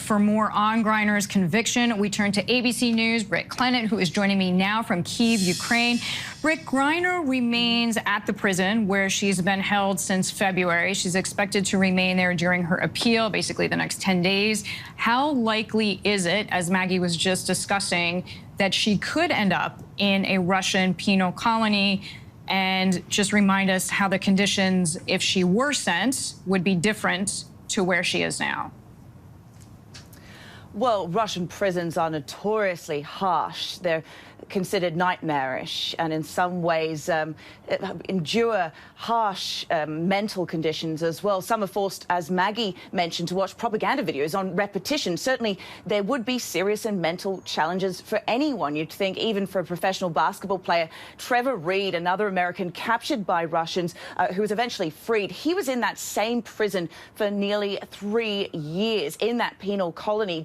For more on Griner's conviction, we turn to ABC News' Britt Clennett, who is joining me now from Kyiv, Ukraine. Britt Griner remains at the prison where she's been held since February. She's expected to remain there during her appeal, basically the next 10 days. How likely is it, as Maggie was just discussing, that she could end up in a Russian penal colony? And just remind us how the conditions, if she were sent, would be different to where she is now. Well, Russian prisons are notoriously harsh. They're considered nightmarish and in some ways endure harsh mental conditions as well. Some are forced, as Maggie mentioned, to watch propaganda videos on repetition. Certainly there would be serious and mental challenges for anyone, you'd think, even for a professional basketball player. Trevor Reed, another American captured by Russians who was eventually freed, he was in that same prison for nearly 3 years in that penal colony.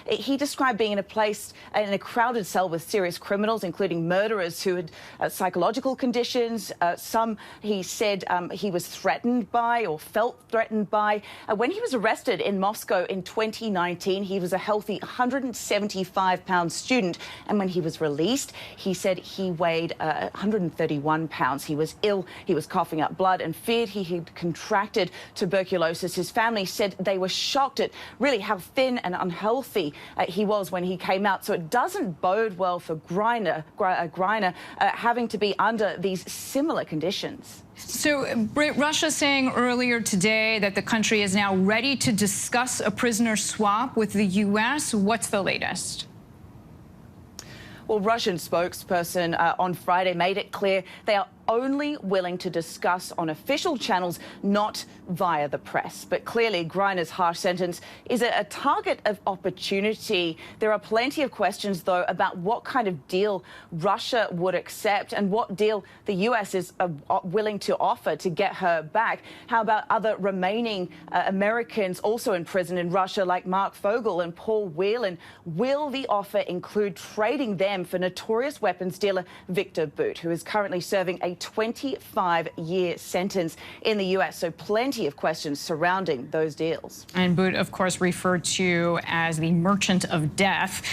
He described being in a place, in a crowded cell with serious criminals, including murderers who had psychological conditions. Some, he said, he was threatened by or felt threatened by. When he was arrested in Moscow in 2019, he was a healthy 175-pound student. And when he was released, he said he weighed 131 pounds. He was ill. He was coughing up blood and feared he had contracted tuberculosis. His family said they were shocked at really how thin and unhealthy he was when he came out. So it doesn't bode well for Griner having to be under these similar conditions. So, Britt, Russia saying earlier today that the country is now ready to discuss a prisoner swap with the U.S. What's the latest? Well, Russian spokesperson on Friday made it clear they are only willing to discuss on official channels, not via the press. But clearly, Griner's harsh sentence is a target of opportunity. There are plenty of questions, though, about what kind of deal Russia would accept and what deal the U.S. is willing to offer to get her back. How about other remaining Americans also in prison in Russia, like Mark Fogel and Paul Whelan? Will the offer include trading them for notorious weapons dealer Victor Bout, who is currently serving a 25-year sentence in the U.S. So plenty of questions surrounding those deals. And Bout, of course, referred to as the merchant of death.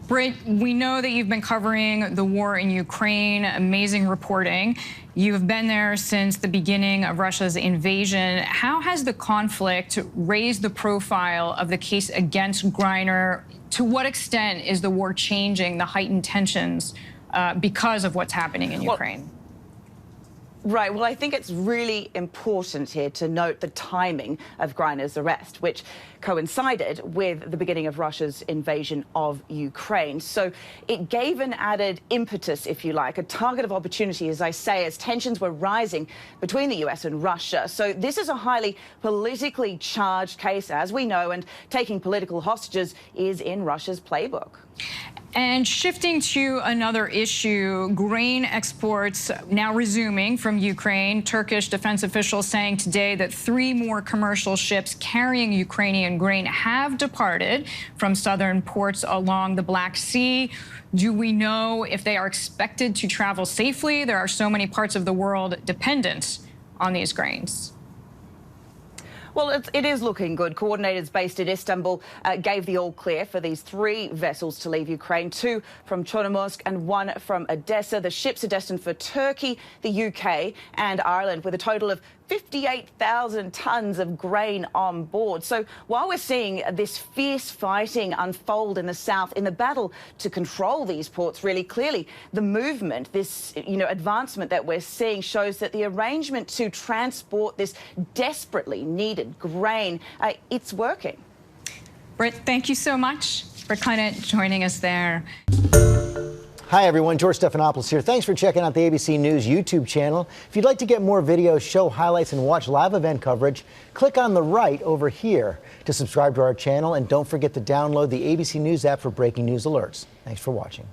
Britt, we know that you've been covering the war in Ukraine. Amazing reporting. You've been there since the beginning of Russia's invasion. How has the conflict raised the profile of the case against Griner? To what extent is the war changing the heightened tensions because of what's happening in Ukraine? Right. Well, I think it's really important here to note the timing of Griner's arrest, which coincided with the beginning of Russia's invasion of Ukraine. So it gave an added impetus, if you like, a target of opportunity, as I say, as tensions were rising between the U.S. and Russia. So this is a highly politically charged case, as we know, and taking political hostages is in Russia's playbook. And shifting to another issue, grain exports now resuming from Ukraine. Turkish defense officials saying today that 3 more commercial ships carrying Ukrainian grain have departed from southern ports along the Black Sea. Do we know if they are expected to travel safely? There are so many parts of the world dependent on these grains. Well, it is looking good. Coordinators based in Istanbul gave the all clear for these 3 vessels to leave Ukraine, 2 from Chornomorsk and 1 from Odessa. The ships are destined for Turkey, the UK and Ireland, with a total of 58,000 tons of grain on board. So while we're seeing this fierce fighting unfold in the south in the battle to control these ports, really clearly the movement, this advancement that we're seeing shows that the arrangement to transport this desperately needed grain, it's working. Britt, thank you so much. Britt Clennett joining us there. Hi, everyone. George Stephanopoulos here. Thanks for checking out the ABC News YouTube channel. If you'd like to get more videos, show highlights, and watch live event coverage, click on the right over here to subscribe to our channel. And don't forget to download the ABC News app for breaking news alerts. Thanks for watching.